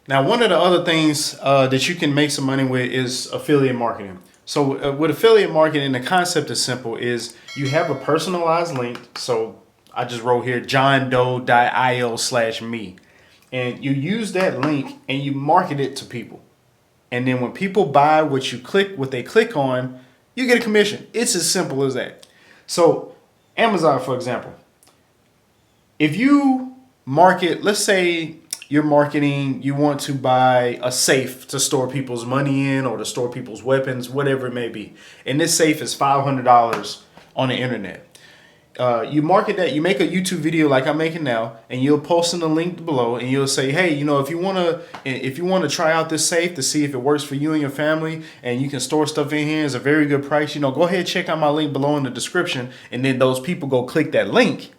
Now, one of the other things that you can make some money with is affiliate marketing. So with affiliate marketing, the concept is simple: is you have a personalized link. So I just wrote here johndoe.io/me, and you use that link and you market it to people. And then when people buy what they click on, you get a commission. It's as simple as that. So Amazon, for example, if you market, let's say you're marketing, you want to buy a safe to store people's money in or to store people's weapons, whatever it may be. And this safe is $500 on the internet. You market that, you make a YouTube video like I'm making now, and you'll post in the link below, and you'll say, hey, if you want to try out this safe to see if it works for you and your family, and you can store stuff in here, it's a very good price. Go ahead, check out my link below in the description, and then those people go click that link.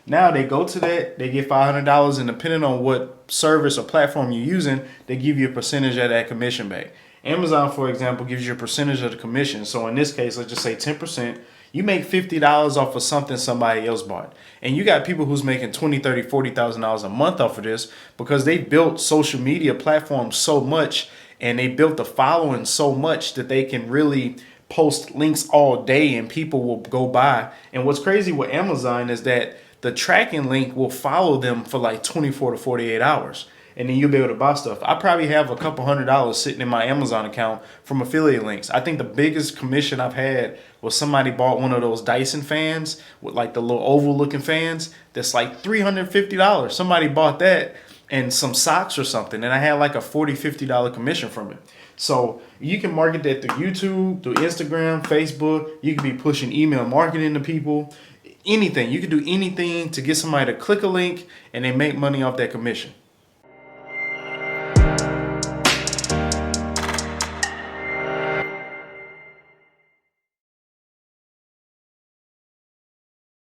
Now they go to that, they get $500, and depending on what service or platform you're using, they give you a percentage of that commission back. Amazon, for example, gives you a percentage of the commission. So in this case, let's just say 10%. You make $50 off of something somebody else bought. And you got people who's making $20, $30, $40,000 a month off of this because they built social media platforms so much and they built the following so much that they can really post links all day and people will go by. And what's crazy with Amazon is that the tracking link will follow them for like 24 to 48 hours. And then you'll be able to buy stuff. I probably have a couple $100 sitting in my Amazon account from affiliate links. I think the biggest commission I've had was somebody bought one of those Dyson fans with like the little oval looking fans. That's like $350. Somebody bought that and some socks or something. And I had like a $40, $50 commission from it. So you can market that through YouTube, through Instagram, Facebook. You can be pushing email marketing to people. Anything. You can do anything to get somebody to click a link and they make money off that commission.